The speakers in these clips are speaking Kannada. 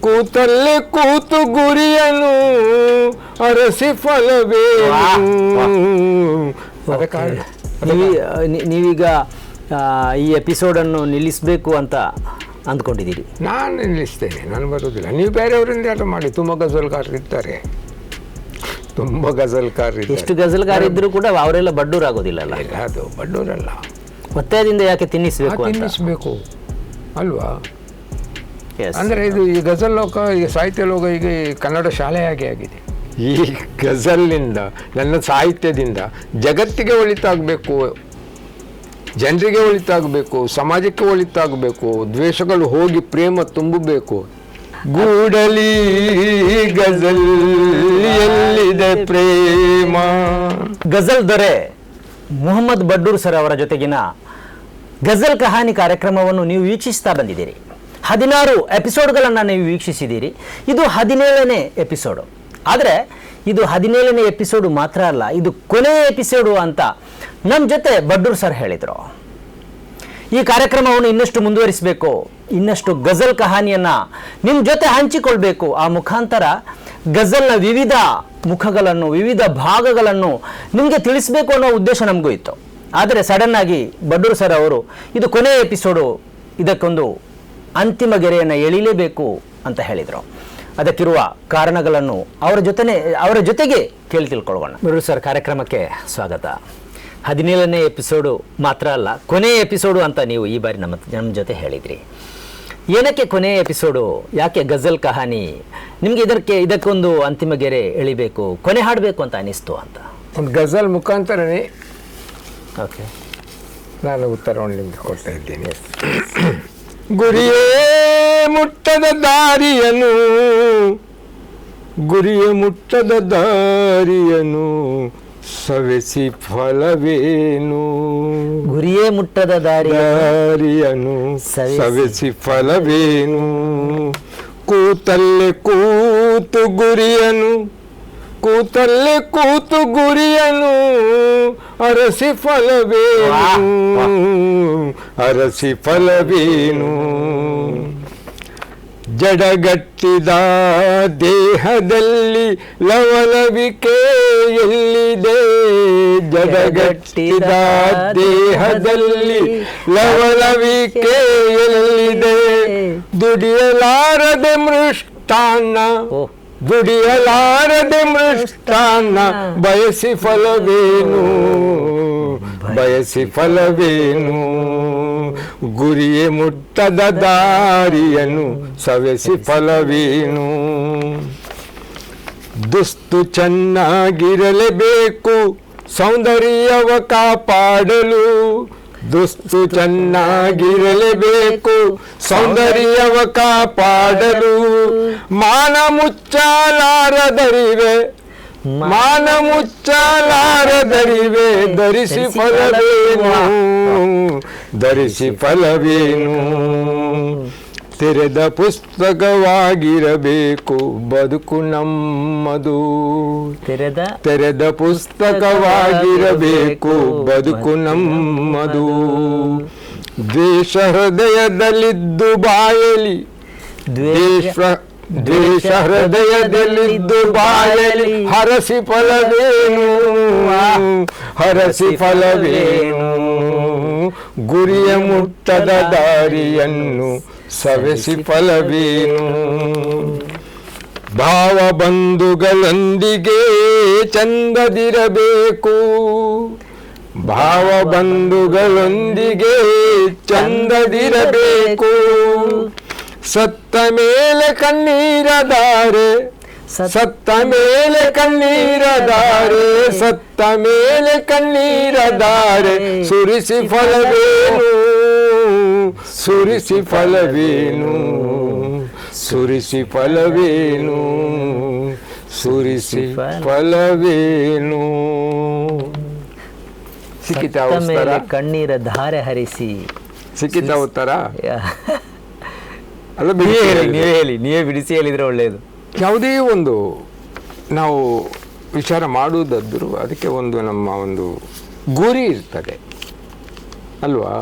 ಕೂತಲ್ಲೇ ಕೂತು ಗುರಿಯನು ಅರಸಿ ಫಲವೇನು. ನೀವೀಗ ಈ ಎಪಿಸೋಡನ್ನು ನಿಲ್ಲಿಸಬೇಕು ಅಂತ ಅಂದ್ಕೊಂಡಿದ್ದೀರಿ? ನಾನು ನಿಲ್ಲಿಸ್ತೇನೆ, ನಾನು ಬರುವುದಿಲ್ಲ. ನೀವು ಬೇರೆಯವರಿಂದ ಯಾರು ಮಾಡಿ, ತುಂಬ ಗಜಲ್ಗಾರರು ಇರ್ತಾರೆ, ತುಂಬ ಗಜಲ್ಗಾರರು. ಎಷ್ಟು ಗಜಲ್ಗಾರ ಇದ್ದರೂ ಕೂಡ ಅವರೆಲ್ಲ ಬಡ್ಡೂರಾಗೋದಿಲ್ಲ ಅಲ್ಲ? ಅದು ಬಡ್ಡೂರಲ್ಲ. ಒತ್ತಾಯದಿಂದ ಯಾಕೆ ತಿನ್ನಿಸಬೇಕು ಅಲ್ವಾ? ಅಂದರೆ ಇದು ಈ ಗಜಲ್ ಲೋಕ, ಈಗ ಸಾಹಿತ್ಯ ಲೋಕ ಈಗ ಕನ್ನಡ ಶಾಲೆಯಾಗಿ ಆಗಿದೆ. ಈ ಗಜಲ್ನಿಂದ, ನನ್ನ ಸಾಹಿತ್ಯದಿಂದ ಜಗತ್ತಿಗೆ ಒಳಿತಾಗಬೇಕು, ಜನರಿಗೆ ಒಳಿತಾಗಬೇಕು, ಸಮಾಜಕ್ಕೆ ಒಳಿತಾಗಬೇಕು, ದ್ವೇಷಗಳು ಹೋಗಿ ಪ್ರೇಮ ತುಂಬಬೇಕು. ಗೂಡಲಿ ಗಜಲ್ ಎಲ್ಲಿದೆ ಪ್ರೇಮ. ಗಜಲ್ ದೊರೆ ಮೊಹಮ್ಮದ್ ಬಡ್ಡೂರ್ ಸರ್ ಅವರ ಜೊತೆಗಿನ ಗಜಲ್ ಕಹಾನಿ ಕಾರ್ಯಕ್ರಮವನ್ನು ನೀವು ವೀಕ್ಷಿಸ್ತಾ ಬಂದಿದ್ದೀರಿ. 16 ಎಪಿಸೋಡ್ಗಳನ್ನು ನೀವು ವೀಕ್ಷಿಸಿದ್ದೀರಿ. ಇದು 17ನೇ ಎಪಿಸೋಡು. ಆದರೆ ಇದು 17ನೇ ಎಪಿಸೋಡು ಮಾತ್ರ ಅಲ್ಲ, ಇದು ಕೊನೆಯ ಎಪಿಸೋಡು ಅಂತ ನಮ್ಮ ಜೊತೆ ಬಡ್ಡೂರ್ ಸರ್ ಹೇಳಿದರು. ಈ ಕಾರ್ಯಕ್ರಮವನ್ನು ಇನ್ನಷ್ಟು ಮುಂದುವರಿಸಬೇಕು, ಇನ್ನಷ್ಟು ಗಜಲ್ ಕಹಾನಿಯನ್ನು ನಿಮ್ಮ ಜೊತೆ ಹಂಚಿಕೊಳ್ಬೇಕು. ಆ ಮುಖಾಂತರ ಗಜಲ್ನ ವಿವಿಧ ಮುಖಗಳನ್ನು, ವಿವಿಧ ಭಾಗಗಳನ್ನು ನಿಮಗೆ ತಿಳಿಸಬೇಕು ಅನ್ನೋ ಉದ್ದೇಶ ನಮಗೂ ಇತ್ತು. ಆದರೆ ಸಡನ್ನಾಗಿ ಬಡ್ಡೂರ್ ಸರ್ ಅವರು ಇದು ಕೊನೆಯ ಎಪಿಸೋಡು, ಇದಕ್ಕೊಂದು ಅಂತಿಮ ಗೆರೆಯನ್ನು ಎಳಿಲೇಬೇಕು ಅಂತ ಹೇಳಿದರು. ಅದಕ್ಕಿರುವ ಕಾರಣಗಳನ್ನು ಅವರ ಜೊತೆಗೆ ಕೇಳಿ ತಿಳ್ಕೊಳ್ಳೋಣ. ಬಡ್ಡೂರ್ ಸರ್, ಕಾರ್ಯಕ್ರಮಕ್ಕೆ ಸ್ವಾಗತ. 17ನೇ ಎಪಿಸೋಡು ಮಾತ್ರ ಅಲ್ಲ, ಕೊನೆಯ ಎಪಿಸೋಡು ಅಂತ ನೀವು ಈ ಬಾರಿ ನಮ್ಮ ಜೊತೆ ಹೇಳಿದ್ರಿ. ಏನಕ್ಕೆ ಕೊನೆಯ ಎಪಿಸೋಡು, ಯಾಕೆ ಗಜಲ್ ಕಹಾನಿ ನಿಮಗೆ ಇದಕ್ಕೊಂದು ಅಂತಿಮ ಗೆರೆ ಎಳಿಬೇಕು, ಕೊನೆ ಹಾಡಬೇಕು ಅಂತ ಅನಿಸ್ತು ಅಂತ? ಒಂದು ಗಜಲ್ ಮುಖಾಂತರನೇ ಓಕೆ, ನಾನು ಉತ್ತರವನ್ನು ನಿಮಗೆ ಕೊಡ್ತಾ ಇದ್ದೀನಿ. ಗುರಿಯೇ ಮುಟ್ಟದ ದಾರಿಯನು, ಗುರಿಯ ಮುಟ್ಟದ ದಾರಿಯನು ಸವೆಸಿ ಫಲವೇನು. ಗುರಿಯೇ ಮುಟ್ಟದ ದಾರಿಯನು ಸವೆಸಿ ಫಲವೇನು. ಕೂತಲ್ಲೇ ಕೂತು ಗುರಿಯನು, ಕೂತಲ್ಲೇ ಕೂತು ಗುರಿಯನು ಅರಸಿ ಫಲವೇನು, ಅರಸಿ ಫಲವೇನು. ಜಡಗಟ್ಟಿದ ದೇಹದಲ್ಲಿ ಲವಲವಿಕೆ ಎಲ್ಲಿದೆ, ಜಡಗಟ್ಟಿದ ದೇಹದಲ್ಲಿ ಲವಲವಿಕೆ ಎಲ್ಲಿದೆ. ದುಡಿಯಲಾರದೆ ಮೃಷ್ಟಾನ್ನ, ದುಡಿಯಲಾರದೆ ಮೃಷ್ಟಾನ್ನ ಬಯಸಿ ಫಲವೇನು, ಬಯಸಿ ಫಲವೇನು. ಗುರಿಯೇ ಮುಟ್ಟದ ದಾರಿಯನು ಸವೆಸಿ ಫಲವೇನು. ದುಸ್ತು ಚೆನ್ನಾಗಿರಲೇಬೇಕು ಸೌಂದರ್ಯವ ಕಾಪಾಡಲು, ದುಸ್ತು ಚೆನ್ನಾಗಿರಲೇಬೇಕು ಸೌಂದರ್ಯವ ಕಾಪಾಡಲು. ಮಾನ ಮುಚ್ಚಲಾರದರಿವೆ, ಮಾನ ಮುಚ್ಚಲಾರದರಿವೆ ಧರಿಸಿ ಫಲವೇನು, ಧರಿಸಿ ಫಲವೇನು. ತೆರೆದ ಪುಸ್ತಕವಾಗಿರಬೇಕು ಬದುಕು ನಮ್ಮದು, ತೆರೆದ ಪುಸ್ತಕವಾಗಿರಬೇಕು ಬದುಕು ನಮ್ಮದು. ದ್ವೇಷ ಹೃದಯದಲ್ಲಿದ್ದು ಬಾಯಲಿ, ದ್ವೇಷ ಹೃದಯದಲ್ಲಿದ್ದು ಬಾಯಲಿ ಹರಸಿ ಫಲವೇನು, ಹರಸಿ ಫಲವೇನು. ಗುರಿಯ ಮುಟ್ಟದ ದಾರಿಯನ್ನು ಸವೆಸಿ ಫಲವೇನು. ಭಾವ ಬಂಧುಗಳೊಂದಿಗೆ ಚಂದದಿರಬೇಕು, ಭಾವ ಬಂಧುಗಳೊಂದಿಗೆ ಚಂದದಿರಬೇಕು. ಸತ್ತ ಮೇಲೆ ಕಣ್ಣೀರದಾರೆ, ಸತ್ತ ಮೇಲೆ ಕಣ್ಣೀರದಾರೆ, ಸತ್ತ ಮೇಲೆ ಕಣ್ಣೀರದಾರೆ ಸುರಿಸಿ ಫಲವೇನು, ಸುರಿಸಿ ಫಲವೇನು, ಸುರಿಸಿ ಫಲವೇನು, ಸುರಿಸಿ ಫಲವೇನು. ಸಿಕ್ಕಿತಾ ಉತ್ತರ? ಕಣ್ಣೀರ ಧಾರೆ ಹರಿಸಿ. ಸಿಕ್ಕಿತಾ ಉತ್ತರ? ಅಲ್ಲ, ನೀವೇ ಬಿಡಿಸಿ ಹೇಳಿದ್ರೆ ಒಳ್ಳೆಯದು. ಯಾವುದೇ ಒಂದು ನಾವು ವಿಚಾರ ಮಾಡುವುದಾದರೂ ಅದಕ್ಕೆ ಒಂದು ನಮ್ಮ ಒಂದು ಗುರಿ ಇರ್ತದೆ ಅಲ್ವಾ?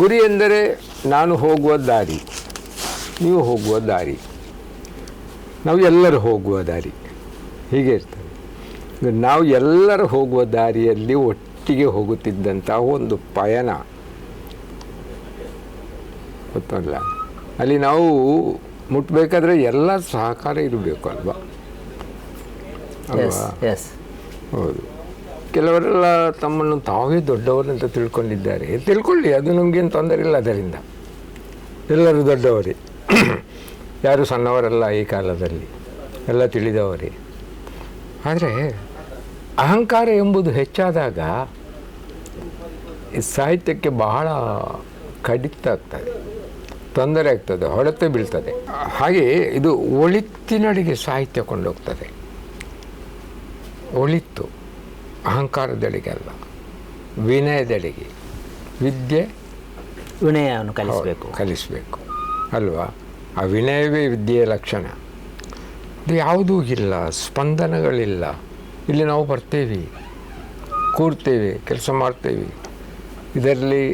ಗುರಿ ಎಂದರೆ ನಾನು ಹೋಗುವ ದಾರಿ, ನೀವು ಹೋಗುವ ದಾರಿ. ನಾವು ಎಲ್ಲರೂ ಹೋಗುವ ದಾರಿ ಹೀಗೆ ಇರ್ತದೆ. ನಾವು ಎಲ್ಲರೂ ಹೋಗುವ ದಾರಿಯಲ್ಲಿ ಒಟ್ಟಿಗೆ ಹೋಗುತ್ತಿದ್ದಂಥ ಒಂದು ಪಯಣ ಗೊತ್ತಲ್ಲ, ಅಲ್ಲಿ ನಾವು ಮುಟ್ಟಬೇಕಾದ್ರೆ ಎಲ್ಲ ಸಹಕಾರ ಇರಬೇಕು ಅಲ್ವಾ ಅಲ್ವಾ? ಹೌದು. ಕೆಲವರೆಲ್ಲ ತಮ್ಮನ್ನು ತಾವೇ ದೊಡ್ಡವರು ಅಂತ ತಿಳ್ಕೊಂಡಿದ್ದಾರೆ. ತಿಳ್ಕೊಳ್ಳಿ, ಅದು ನಮಗೇನು ತೊಂದರೆ ಇಲ್ಲ. ಅದರಿಂದ ಎಲ್ಲರೂ ದೊಡ್ಡವರೇ, ಯಾರು ಸಣ್ಣವರಲ್ಲ ಈ ಕಾಲದಲ್ಲಿ, ಎಲ್ಲ ತಿಳಿದವರೇ. ಆದರೆ ಅಹಂಕಾರ ಎಂಬುದು ಹೆಚ್ಚಾದಾಗ ಈ ಸಾಹಿತ್ಯಕ್ಕೆ ಬಹಳ ಕಡಿತ ಆಗ್ತದೆ, ತೊಂದರೆ ಆಗ್ತದೆ, ಹೊಡೆತ ಬೀಳ್ತದೆ. ಹಾಗೆ ಇದು ಒಳಿತಿನಡೆಗೆ ಸಾಹಿತ್ಯ ಕೊಂಡೋಗ್ತದೆ. ಒಳಿತು ಅಹಂಕಾರದೆಡೆಗೆ ಅಲ್ಲ, ವಿನಯದೆಡೆಗೆ. ವಿದ್ಯೆ ವಿನಯವನ್ನು ಕಲಿಸಬೇಕು ಅಲ್ವಾ? ಆ ವಿನಯವೇ ವಿದ್ಯೆಯ ಲಕ್ಷಣ. ಇದು ಯಾವುದೂ ಇಲ್ಲ, ಸ್ಪಂದನಗಳಿಲ್ಲ. ಇಲ್ಲಿ ನಾವು ಬರ್ತೇವೆ, ಕೂರ್ತೇವೆ, ಕೆಲಸ ಮಾಡ್ತೇವೆ. ಇದರಲ್ಲಿ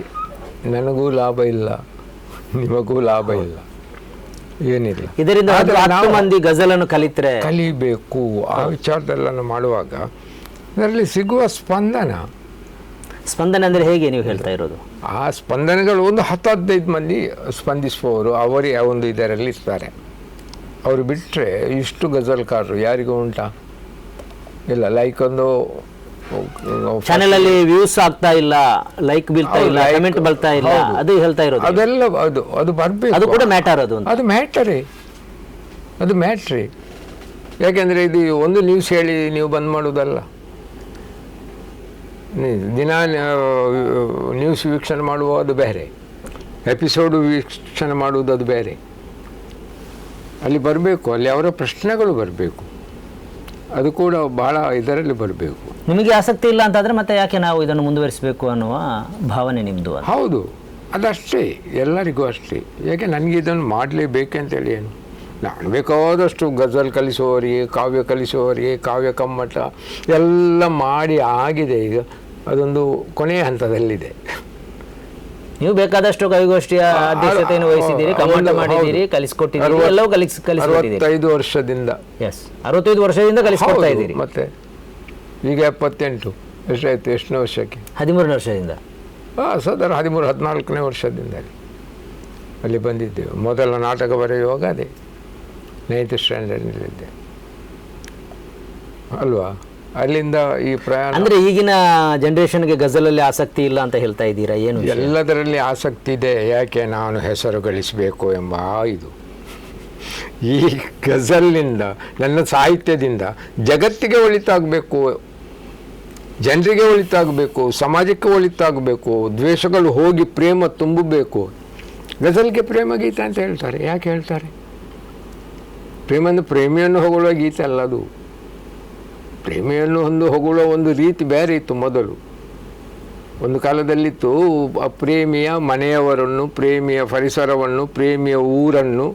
ನನಗೂ ಲಾಭ ಇಲ್ಲ, ನಿಮಗೂ ಲಾಭ ಇಲ್ಲ, ಏನಿಲ್ಲ. ಇದರಿಂದ 10 ಮಂದಿ ಗಜಲನ್ನು ಕಲಿಬೇಕು. ಆ ವಿಚಾರದೆಲ್ಲ ಮಾಡುವಾಗ ಇದರಲ್ಲಿ ಸಿಗುವ ಸ್ಪಂದನ ಅಂದರೆ ಹೇಗೆ ನೀವು ಹೇಳ್ತಾ ಇರೋದು? ಆ ಸ್ಪಂದನಗಳು ಒಂದು 10-15 ಮಂದಿ ಸ್ಪಂದಿಸುವವರು ಅವರೇ ಒಂದು ಇದರಲ್ಲಿ ಇರ್ತಾರೆ. ಅವರು ಬಿಟ್ಟರೆ ಇಷ್ಟು ಗಜಲ್ಕಾರರು ಯಾರಿಗೂ ಉಂಟಾ? ಇಲ್ಲ. ಲೈಕ್ ಒಂದು ಚಾನೆಲ್ ಅಲ್ಲಿ ವ್ಯೂಸ್ ಆಗ್ತಾ ಇಲ್ಲ, ಲೈಕ್ ಬೀಳ್ತಾ ಇಲ್ಲ, ಕಮೆಂಟ್ ಬರ್ತಾ ಇಲ್ಲ, ಅದು ಹೇಳ್ತಾ ಇರೋದು. ಅದೆಲ್ಲ ಅದು ಬರಬೇಕು. ಅದು ಕೂಡ ಮ್ಯಾಟರ್. ಅದು ಮ್ಯಾಟ್ರಿ. ಯಾಕೆಂದರೆ ಇದು ಒಂದು ನ್ಯೂಸ್ ಹೇಳಿ ನೀವು ಬಂದ್ ಮಾಡೋದಲ್ಲ. ದಿನ ನ್ಯೂಸ್ ವೀಕ್ಷಣೆ ಮಾಡುವ ಅದು ಬೇರೆ, ಎಪಿಸೋಡು ವೀಕ್ಷಣೆ ಮಾಡುವುದು ಅದು ಬೇರೆ. ಅಲ್ಲಿ ಬರಬೇಕು, ಅಲ್ಲಿ ಅವರ ಪ್ರಶ್ನೆಗಳು ಬರಬೇಕು. ಅದು ಕೂಡ ಭಾಳ ಇದರಲ್ಲಿ ಬರಬೇಕು. ನಿಮಗೆ ಆಸಕ್ತಿ ಇಲ್ಲ ಅಂತಾದರೆ ಮತ್ತೆ ಯಾಕೆ ನಾವು ಇದನ್ನು ಮುಂದುವರಿಸಬೇಕು ಅನ್ನುವ ಭಾವನೆ ನಿಮ್ಮದು? ಹೌದು, ಅದಷ್ಟೇ, ಎಲ್ಲರಿಗೂ ಅಷ್ಟೇ. ಯಾಕೆ ನನಗೆ ಇದನ್ನು ಮಾಡಲೇಬೇಕಂತೇಳಿ ಏನು, ನಾನು ಬೇಕಾದಷ್ಟು ಗಜಲ್ ಕಲಿಸುವವರಿಗೆ, ಕಾವ್ಯ ಕಲಿಸುವವರಿಗೆ, ಕಾವ್ಯ ಕಮ್ಮಟ ಎಲ್ಲ ಮಾಡಿ ಆಗಿದೆ. ಈಗ ಅದೊಂದು ಕೊನೆಯ ಹಂತದಲ್ಲಿದೆ. ನೀವು ಬೇಕಾದಷ್ಟು ಕವಿಗೋಷ್ಠಿಯ ಅಧ್ಯಕ್ಷತೆಯನ್ನು ವಹಿಸಿದ್ದೀರಿ, ಕಮ್ಮಟ ಮಾಡಿದ್ದೀರಿ, ಕಲಿಸಿಕೊಟ್ಟಿದ್ದೀರಿ, ಎಲ್ಲವೂ ಕಲಿಸಿಕೊಟ್ಟಿದ್ದೀರಿ. 65 ವರ್ಷದಿಂದ. 65 ವರ್ಷದಿಂದ ಕಲಿಸಿಕೊಡ್ತಾ ಇದ್ದೀರಿ. ಮತ್ತೆ ಈಗ 78 ಎಷ್ಟಾಯ್ತು? ಎಷ್ಟನೇ ವರ್ಷಕ್ಕೆ? 13 ವರ್ಷದಿಂದ. ಸದಾ 13-14ನೇ ವರ್ಷದಿಂದ ಅಲ್ಲಿ ಬಂದಿದ್ದೇವೆ. ಮೊದಲ ನಾಟಕ ಬರೆಯುವಾಗ ಅದೇ 9th ಸ್ಟ್ಯಾಂಡರ್ಡ್ನಲ್ಲಿದ್ದೆ ಅಲ್ವಾ? ಅಲ್ಲಿಂದ ಈ ಪ್ರಯಾಣ. ಅಂದರೆ ಈಗಿನ ಜನ್ರೇಷನ್ಗೆ ಗಜಲಲ್ಲಿ ಆಸಕ್ತಿ ಇಲ್ಲ ಅಂತ ಹೇಳ್ತಾ ಇದ್ದೀರಾ? ಏನು? ಎಲ್ಲದರಲ್ಲಿ ಆಸಕ್ತಿ ಇದೆ. ಯಾಕೆ? ನಾನು ಹೆಸರು ಗಳಿಸಬೇಕು ಎಂಬ ಇದು. ಈ ಗಜಲ್ನಿಂದ, ನನ್ನ ಸಾಹಿತ್ಯದಿಂದ ಜಗತ್ತಿಗೆ ಒಳಿತಾಗಬೇಕು, ಜನರಿಗೆ ಒಳಿತಾಗಬೇಕು, ಸಮಾಜಕ್ಕೆ ಒಳಿತಾಗಬೇಕು, ದ್ವೇಷಗಳು ಹೋಗಿ ಪ್ರೇಮ ತುಂಬಬೇಕು. ಗಜಲ್ಗೆ ಪ್ರೇಮ ಗೀತೆ ಅಂತ ಹೇಳ್ತಾರೆ. ಯಾಕೆ ಹೇಳ್ತಾರೆ? ಪ್ರೇಮಿಯನ್ನು ಹೊಗಳುವ ಗೀತೆ ಅಲ್ಲ ಅದು. ಪ್ರೇಮಿಯನ್ನು ಹೊಗಳುವ ಒಂದು ರೀತಿ ಬೇರೆ ಇತ್ತು ಮೊದಲು. ಒಂದು ಕಾಲದಲ್ಲಿತ್ತು, ಪ್ರೇಮಿಯ ಮನೆಯವರನ್ನು, ಪ್ರೇಮಿಯ ಪರಿಸರವನ್ನು, ಪ್ರೇಮಿಯ ಊರನ್ನು,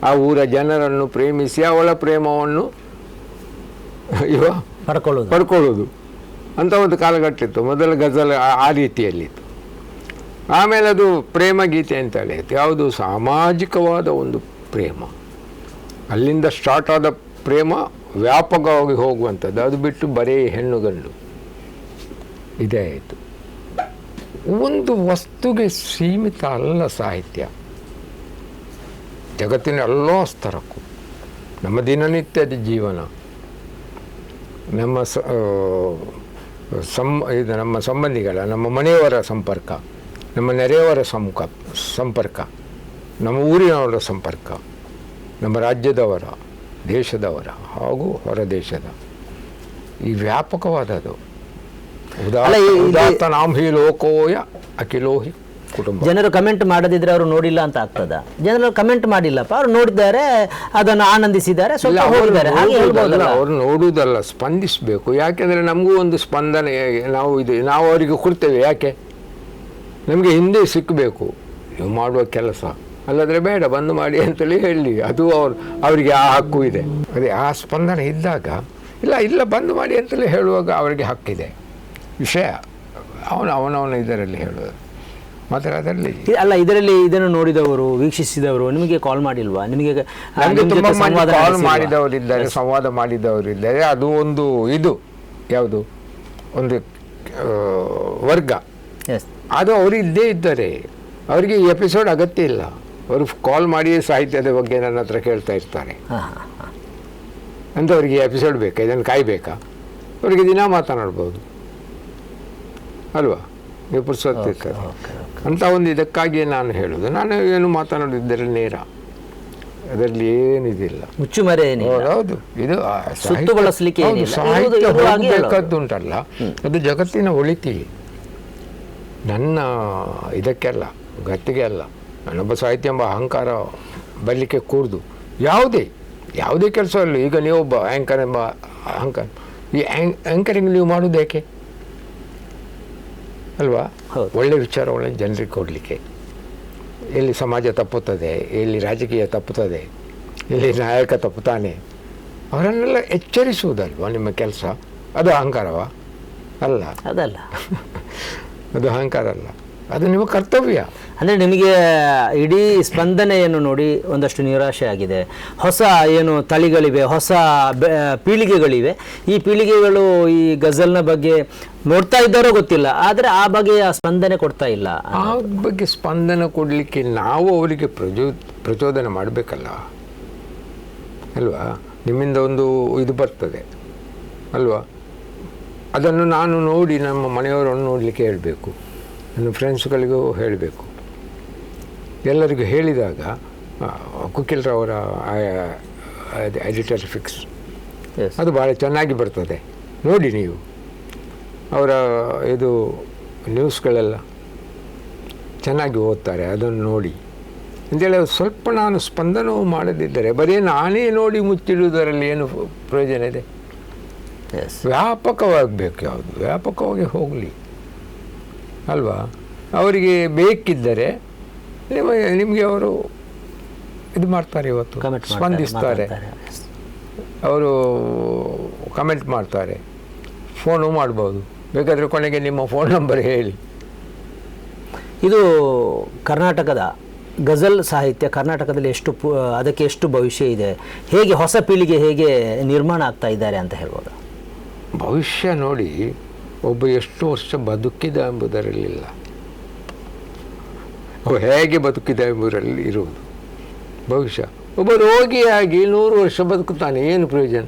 ಆ ಊರ ಜನರನ್ನು ಪ್ರೇಮಿಸಿ ಅವಳ ಪ್ರೇಮವನ್ನು ಪಡ್ಕೊಳ್ಳೋದು ಅಂತ ಒಂದು ಕಾಲಘಟ್ಟಿತ್ತು. ಮೊದಲ ಗಜಲ್ ಆ ರೀತಿಯಲ್ಲಿತ್ತು. ಆಮೇಲೆ ಅದು ಪ್ರೇಮ ಗೀತೆ ಅಂತ ಹೇಳಿತ್ತು. ಯಾವುದು? ಸಾಮಾಜಿಕವಾದ ಒಂದು ಪ್ರೇಮ. ಅಲ್ಲಿಂದ ಸ್ಟಾರ್ಟ್ ಆದ ಪ್ರೇಮ ವ್ಯಾಪಕವಾಗಿ ಹೋಗುವಂಥದ್ದು. ಅದು ಬಿಟ್ಟು ಬರೀ ಹೆಣ್ಣು ಗಂಡು ಇದೇ ಆಯಿತು. ಒಂದು ವಸ್ತುಗೆ ಸೀಮಿತ ಅಲ್ಲ ಸಾಹಿತ್ಯ. ಜಗತ್ತಿನ ಎಲ್ಲ ಸ್ತರಕ್ಕೂ, ನಮ್ಮ ದಿನನಿತ್ಯದ ಜೀವನ, ನಮ್ಮ ಇದು ನಮ್ಮ ಸಂಬಂಧಿಗಳ, ನಮ್ಮ ಮನೆಯವರ ಸಂಪರ್ಕ, ನಮ್ಮ ನೆರೆಯವರ ಸಂಪರ್ಕ, ನಮ್ಮ ಊರಿನವರ ಸಂಪರ್ಕ, ನಮ್ಮ ರಾಜ್ಯದವರ, ದೇಶದವರ ಹಾಗೂ ಹೊರದೇಶದ, ಈ ವ್ಯಾಪಕವಾದದ್ದು. ಉದಾತ್ತ ನಾಂಹಿ ಲೋಕೋಯ ಅಖಿಲೋಹಿ ಕುಟುಂಬ. ಜನರು ಕಮೆಂಟ್ ಮಾಡದಿದ್ರೆ ಅವರು ನೋಡಿಲ್ಲ ಅಂತ ಆಗ್ತದ? ಜನರು ಕಮೆಂಟ್ ಮಾಡಿಲ್ಲಪ್ಪ, ಅವ್ರು ನೋಡಿದ್ದಾರೆ, ಅದನ್ನು ಆನಂದಿಸಿದ್ದಾರೆ, ಸ್ವಲ್ಪ ಹೋಗಿದ್ದಾರೆ, ಹಾಗೆ ಹೇಳ್ಬೋದಲ್ಲ? ಅವ್ರು ನೋಡುವುದಲ್ಲ, ಸ್ಪಂದಿಸಬೇಕು. ಯಾಕೆಂದರೆ ನಮಗೂ ಒಂದು ಸ್ಪಂದನೆ ನಾವು ಅವರಿಗೆ ಕೊಡ್ತೇವೆ. ಯಾಕೆ? ನಮಗೆ ಹಿಂದೆ ಸಿಕ್ಕಬೇಕು ನೀವು ಮಾಡುವ ಕೆಲಸ. ಅಲ್ಲಾದರೆ ಬೇಡ, ಬಂದು ಮಾಡಿ ಅಂತೇಳಿ ಹೇಳಿ, ಅದು ಅವರಿಗೆ ಆ ಹಕ್ಕು ಇದೆ. ಅದೇ ಆ ಸ್ಪಂದನ ಇದ್ದಾಗ, ಇಲ್ಲ ಬಂದು ಮಾಡಿ ಅಂತೇಳಿ ಹೇಳುವಾಗ ಅವರಿಗೆ ಹಕ್ಕಿದೆ. ವಿಷಯ ಅವನವನ ಇದರಲ್ಲಿ ಹೇಳೋದು. ಮಾತ್ರ ಅದರಲ್ಲಿ ಅಲ್ಲ, ಇದರಲ್ಲಿ ಇದನ್ನು ನೋಡಿದವರು, ವೀಕ್ಷಿಸಿದವರು ನಿಮಗೆ ಕಾಲ್ ಮಾಡಿಲ್ವಾ? ನಿಮಗೆ ನಮಗೆ ತುಂಬ ಕಾಲ್ ಮಾಡಿದವರಿದ್ದಾರೆ, ಸಂವಾದ ಮಾಡಿದವರಿದ್ದಾರೆ. ಅದು ಒಂದು ಇದು ಯಾವುದು ಒಂದು ವರ್ಗ, ಅದು ಅವರು ಇದ್ದೇ ಇದ್ದಾರೆ. ಅವರಿಗೆ ಈ ಎಪಿಸೋಡ್ ಅಗತ್ಯ ಇಲ್ಲ. ಅವರು ಕಾಲ್ ಮಾಡಿ ಸಾಹಿತ್ಯದ ಬಗ್ಗೆ ನನ್ನ ಹತ್ರ ಕೇಳ್ತಾ ಇರ್ತಾರೆ. ಅಂಥವ್ರಿಗೆ ಎಪಿಸೋಡ್ ಬೇಕಾ? ಇದನ್ನು ಕಾಯಬೇಕಾ? ಅವರಿಗೆ ದಿನ ಮಾತನಾಡ್ಬೋದು ಅಲ್ವಾ? ನೀವು ಪುರ್ಸೊತ್ತಿರ್ತಾರೆ ಅಂತ ಒಂದು ಇದಕ್ಕಾಗಿಯೇ ನಾನು ಹೇಳೋದು. ನಾನು ಏನು ಮಾತನಾಡಿದ್ದರೆ ನೇರ, ಅದರಲ್ಲಿ ಏನಿದಿಲ್ಲ, ಮುಚ್ಚುಮರೆ ಏನಿಲ್ಲ. ಹೌದು, ಇದು ಸುತ್ತು ಬಳಸಲಿಕ್ಕೆ ಸಾಹಿತ್ಯ ಬೇಕಾದ್ದುಂಟಲ್ಲ, ಅದು ಜಗತ್ತಿನ ಒಳಿತಿಗೆ, ನನ್ನ ಇದಕ್ಕೆಲ್ಲ, ಗತ್ತಿಗೆ ಅಲ್ಲ. ನಾನೊಬ್ಬ ಸಾಹಿತ್ಯ ಎಂಬ ಅಹಂಕಾರ ಬರಲಿಕ್ಕೆ ಕೂರ್ದು ಯಾವುದೇ ಕೆಲಸ ಅಲ್ಲ. ಈಗ ನೀವೊಬ್ಬ ಆ್ಯಂಕರ್ ಎಂಬ ಅಹಂಕಾರ, ಈ ಆ್ಯಂಕರಿಂಗ್ ನೀವು ಮಾಡೋದು ಯಾಕೆ ಅಲ್ವಾ? ಒಳ್ಳೆ ವಿಚಾರ ಒಳ್ಳೆ ಜನರಿಗೆ ಕೊಡಲಿಕ್ಕೆ. ಎಲ್ಲಿ ಸಮಾಜ ತಪ್ಪುತ್ತದೆ, ಎಲ್ಲಿ ರಾಜಕೀಯ ತಪ್ಪುತ್ತದೆ, ಎಲ್ಲಿ ನಾಯಕ ತಪ್ಪುತ್ತಾನೆ, ಅವರನ್ನೆಲ್ಲ ಎಚ್ಚರಿಸುವುದಲ್ವಾ ನಿಮ್ಮ ಕೆಲಸ? ಅದು ಅಹಂಕಾರವಾ? ಅಲ್ಲ, ಅದಲ್ಲ. ಅದು ಅಹಂಕಾರ ಅಲ್ಲ, ಅದು ನಿಮ್ಮ ಕರ್ತವ್ಯ. ಅಂದರೆ ನಿಮಗೆ ಇಡೀ ಸ್ಪಂದನೆಯನ್ನು ನೋಡಿ ಒಂದಷ್ಟು ನಿರಾಶೆ ಆಗಿದೆ. ಹೊಸ ಏನು ತಳಿಗಳಿವೆ, ಹೊಸ ಪೀಳಿಗೆಗಳಿವೆ. ಈ ಪೀಳಿಗೆಗಳು ಈ ಗಜಲ್ನ ಬಗ್ಗೆ ನೋಡ್ತಾ ಇದ್ದಾರೋ ಗೊತ್ತಿಲ್ಲ, ಆದರೆ ಆ ಬಗೆಯ ಸ್ಪಂದನೆ ಕೊಡ್ತಾ ಇಲ್ಲ. ಆ ಬಗ್ಗೆ ಸ್ಪಂದನೆ ಕೊಡಲಿಕ್ಕೆ ನಾವು ಅವರಿಗೆ ಪ್ರಚೋದನೆ ಮಾಡಬೇಕಲ್ಲ ಅಲ್ವಾ? ನಿಮ್ಮಿಂದ ಒಂದು ಇದು ಬರ್ತದೆ ಅಲ್ವಾ? ಅದನ್ನು ನಾನು ನೋಡಿ ನಮ್ಮ ಮನೆಯವರನ್ನು ನೋಡಲಿಕ್ಕೆ ಹೇಳಬೇಕು, ನನ್ನ ಫ್ರೆಂಡ್ಸ್ಗಳಿಗೂ ಹೇಳಬೇಕು. ಎಲ್ಲರಿಗೂ ಹೇಳಿದಾಗ ಕುಕಿಲ್ರವರ ಎಡಿಟರ್ ಫಿಕ್ಸ್ ಅದು ಭಾಳ ಚೆನ್ನಾಗಿ ಬರ್ತದೆ ನೋಡಿ. ನೀವು ಅವರ ಇದು ನ್ಯೂಸ್ಗಳೆಲ್ಲ ಚೆನ್ನಾಗಿ ಓದ್ತಾರೆ, ಅದನ್ನು ನೋಡಿ ಅಂತೇಳಿ ಸ್ವಲ್ಪ ನಾನು ಸ್ಪಂದನವೂ ಮಾಡದಿದ್ದರೆ ಬರೀ ನಾನೇ ನೋಡಿ ಮುಚ್ಚಿಡುವುದರಲ್ಲಿ ಏನು ಪ್ರಯೋಜನ ಇದೆ? ವ್ಯಾಪಕವಾಗಬೇಕು, ಯಾವುದು ವ್ಯಾಪಕವಾಗಿ ಹೋಗಲಿ ಅಲ್ವಾ? ಅವರಿಗೆ ಬೇಕಿದ್ದರೆ ನಿಮಗೆ ಅವರು ಇದು ಮಾಡ್ತಾರೆ, ಇವತ್ತು ಸ್ಪಂದಿಸ್ತಾರೆ, ಅವರು ಕಮೆಂಟ್ ಮಾಡ್ತಾರೆ, ಫೋನು ಮಾಡ್ಬೋದು. ಬೇಕಾದರೆ ಕೊನೆಗೆ ನಿಮ್ಮ ಫೋನ್ ನಂಬರ್ ಹೇಳಿ. ಇದು ಕರ್ನಾಟಕದ ಗಜಲ್ ಸಾಹಿತ್ಯ ಕರ್ನಾಟಕದಲ್ಲಿ ಅದಕ್ಕೆ ಎಷ್ಟು ಭವಿಷ್ಯ ಇದೆ, ಹೇಗೆ ಹೊಸ ಪೀಳಿಗೆ ಹೇಗೆ ನಿರ್ಮಾಣ ಆಗ್ತಾ ಇದ್ದಾರೆ ಅಂತ ಹೇಳ್ಬೋದು? ಭವಿಷ್ಯ ನೋಡಿ, ಒಬ್ಬ ಎಷ್ಟು ವರ್ಷ ಬದುಕಿದ ಎಂಬುದರಲ್ಲಿಲ್ಲ, ಹೇಗೆ ಬದುಕಿದ ಎಂಬುದರಲ್ಲಿ ಇರುವುದು ಭವಿಷ್ಯ. ಒಬ್ಬ ರೋಗಿಯಾಗಿ 100 ವರ್ಷ ಬದುಕುತ್ತಾನೆ, ಏನು ಪ್ರಯೋಜನ?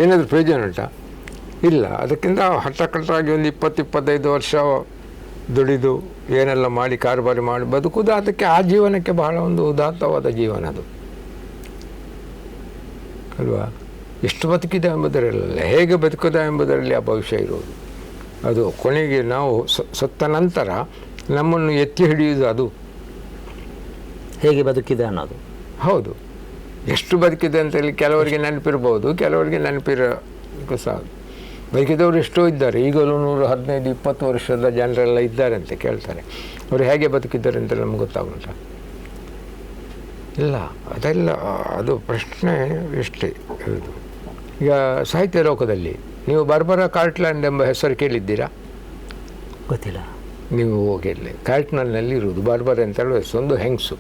ಏನಾದರೂ ಪ್ರಯೋಜನ ಉಂಟಾ? ಇಲ್ಲ. ಅದಕ್ಕಿಂತ ಹಠಕಟ್ಟಾಗಿ ಒಂದು 20-25 ವರ್ಷ ದುಡಿದು ಏನೆಲ್ಲ ಮಾಡಿ ಕಾರುಬಾರಿ ಮಾಡಿ ಬದುಕುವುದು, ಅದಕ್ಕೆ ಆ ಜೀವನಕ್ಕೆ ಬಹಳ ಒಂದು ಉದಾತ್ತವಾದ ಜೀವನ ಅದು ಅಲ್ವಾ? ಎಷ್ಟು ಬದುಕಿದೆ ಎಂಬುದರಲ್ಲ, ಹೇಗೆ ಬದುಕಿದ ಎಂಬುದರಲ್ಲಿ ಆ ಭವಿಷ್ಯ ಇರುವುದು. ಅದು ಕೊನೆಗೆ ನಾವು ಸತ್ತ ನಂತರ ನಮ್ಮನ್ನು ಎತ್ತಿ ಹಿಡಿಯುವುದು ಅದು ಹೇಗೆ ಬದುಕಿದೆ ಅನ್ನೋದು. ಹೌದು, ಎಷ್ಟು ಬದುಕಿದೆ ಅಂತೇಳಿ ಕೆಲವರಿಗೆ ನೆನಪಿರ್ಬೋದು, ಕೆಲವರಿಗೆ ನೆನಪಿರೋಕ್ಕೂ ಸಾಕು. ಬದುಕಿದವರು ಎಷ್ಟೋ ಇದ್ದಾರೆ, ಈಗಲೂ 115-20 ವರ್ಷದ ಜನರೆಲ್ಲ ಇದ್ದಾರೆ ಅಂತ ಕೇಳ್ತಾರೆ. ಅವರು ಹೇಗೆ ಬದುಕಿದ್ದಾರೆ ಅಂತ ನಮ್ಗೆ ಗೊತ್ತಾಗುಂಟ? ಇಲ್ಲ, ಅದೆಲ್ಲ ಅದು ಪ್ರಶ್ನೆ ಎಷ್ಟೇ ಇರೋದು. ಈಗ ಸಾಹಿತ್ಯ ಲೋಕದಲ್ಲಿ ನೀವು ಬಾರ್ಬರಾ ಕಾರ್ಟ್ಲ್ಯಾಂಡ್ ಎಂಬ ಹೆಸರು ಕೇಳಿದ್ದೀರಾ? ಗೊತ್ತಿಲ್ಲ. ನೀವು ಹೋಗಿರಲಿ, ಕಾರ್ಟ್ಲ್ಯಾಂಡ್ನಲ್ಲಿ ಇರುವುದು ಬಾರ್ಬರಾ ಅಂತ ಹೇಳುವ ಒಂದು ಹೆಂಗಸು.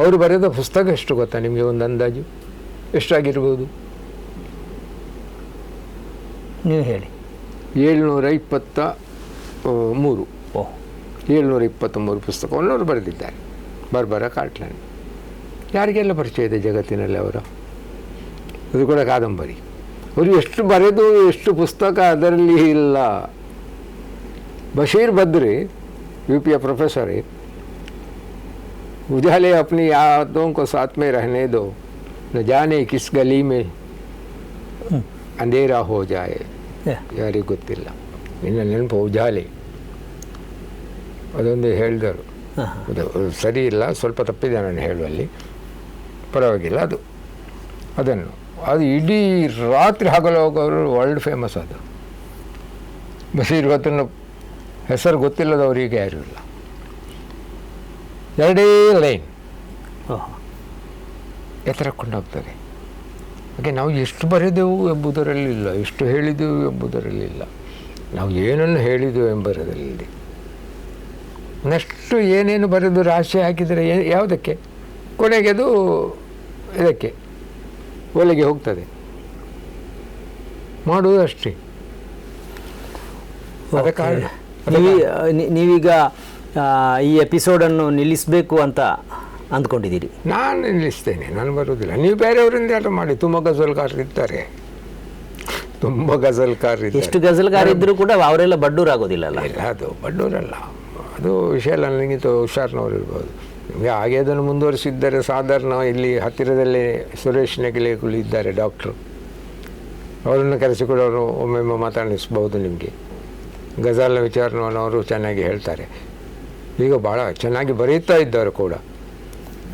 ಅವರು ಬರೆದ ಪುಸ್ತಕ ಎಷ್ಟು ಗೊತ್ತಾ ನಿಮಗೆ? ಒಂದು ಅಂದಾಜು ಎಷ್ಟಾಗಿರ್ಬೋದು? ನೀವು ಹೇಳಿ. 723. 723 ಪುಸ್ತಕವನ್ನು ಅವರು ಬರೆದಿದ್ದಾರೆ, ಬಾರ್ಬರಾ ಕಾರ್ಟ್ಲ್ಯಾಂಡ್. ಯಾರಿಗೆಲ್ಲ ಪರಿಚಯ ಇದೆ ಜಗತ್ತಿನಲ್ಲಿ ಅವರ? ಅದು ಕೂಡ ಕಾದಂಬರಿ. ಅವರು ಎಷ್ಟು ಬರೆದು ಎಷ್ಟು ಪುಸ್ತಕ ಅದರಲ್ಲಿ ಇಲ್ಲ. ಬಶೀರ್ ಬದ್ರಿ UP प्रोफेसर है, उजाले अपनी यादों को साथ में रहने दो, न जाने किस गली में अंधेरा हो जाए. ಯಾರಿಗೆ ಗೊತ್ತಿಲ್ಲ, ನಿನ್ನ ನೆನಪು ಉಜಾಲೆ ಅದೊಂದು ಹೇಳಿದರು. ಸರಿ ಇಲ್ಲ, ಸ್ವಲ್ಪ ತಪ್ಪಿದೆ ನಾನು ಹೇಳುವಲ್ಲಿ, ಪರವಾಗಿಲ್ಲ. ಅದು ಇಡೀ ರಾತ್ರಿ ಹಗಲು ಹೋಗೋರು ವರ್ಲ್ಡ್ ಫೇಮಸ್. ಅದು ಬಶೀರ್ ಗೊತ್ತನ್ನು ಹೆಸರು ಗೊತ್ತಿಲ್ಲದವರಿಗೆ ಯಾರೂ ಇಲ್ಲ. 2 ಲೈನ್ ಎತ್ತರ ಕೊಂಡೋಗ್ತದೆ. ಹಾಗೆ ನಾವು ಎಷ್ಟು ಬರೆದೆವು ಎಂಬುದರಲ್ಲಿ ಇಲ್ಲ, ಎಷ್ಟು ಹೇಳಿದೆವು ಎಂಬುದರಲ್ಲಿ ಇಲ್ಲ. ನಾವು ಏನನ್ನು ಹೇಳಿದೆವು ಎಂಬುದರಲ್ಲಿ. ನೆಕ್ಸ್ಟು ಏನೇನು ಬರೆದು ರಾಶಿ ಹಾಕಿದರೆ ಯಾವುದಕ್ಕೆ, ಕೊನೆಗೆ ಅದು ಇದಕ್ಕೆ ಒಲೆಗೆ ಹೋಗ್ತದೆ, ಮಾಡುವುದು ಅಷ್ಟೇ. ಅದ ಕಾರಣ ನೀವೀಗ ಈ ಎಪಿಸೋಡನ್ನು ನಿಲ್ಲಿಸಬೇಕು ಅಂತ ಅಂದ್ಕೊಂಡಿದ್ದೀರಿ? ನಾನು ನಿಲ್ಲಿಸ್ತೇನೆ, ನಾನು ಬರುವುದಿಲ್ಲ. ನೀವು ಬೇರೆಯವರಿಂದ ಆಟ ಮಾಡಿ. ತುಂಬ ಗಜಲ್ಗಾರರು ಇದ್ದಾರೆ, ತುಂಬ ಗಜಲ್ಕಾರರು. ಎಷ್ಟು ಗಜಲ್ಗಾರ ಇದ್ದರೂ ಕೂಡ ಅವರೆಲ್ಲ ಬಡ್ಡೂರು ಆಗೋದಿಲ್ಲಲ್ಲ? ಇಲ್ಲ, ಅದು ಬಡ್ಡೂರಲ್ಲ, ಅದು ವಿಷಯ ಅಲ್ಲ. ನನಗಿಂತ ಹುಷಾರ್ನವ್ರು ಇರ್ಬೋದು. ನಿಮಗೆ ಹಾಗೆ ಅದನ್ನು ಮುಂದುವರಿಸಿದ್ದಾರೆ. ಸಾಧಾರಣ ಇಲ್ಲಿ ಹತ್ತಿರದಲ್ಲೇ ಸುರೇಶ್ ನೆಗಲೇಗುಳು ಇದ್ದಾರೆ, ಡಾಕ್ಟ್ರು. ಅವರನ್ನು ಕರೆಸಿಕೊಂಡು ಅವರು ಒಮ್ಮೊಮ್ಮೆ ಮಾತಾಡಿಸ್ಬೋದು ನಿಮಗೆ. ಗಜಾಲ್ನ ವಿಚಾರವನ್ನು ಅವರು ಚೆನ್ನಾಗಿ ಹೇಳ್ತಾರೆ. ಈಗ ಭಾಳ ಚೆನ್ನಾಗಿ ಬರೀತಾ ಇದ್ದಾರೆ ಕೂಡ.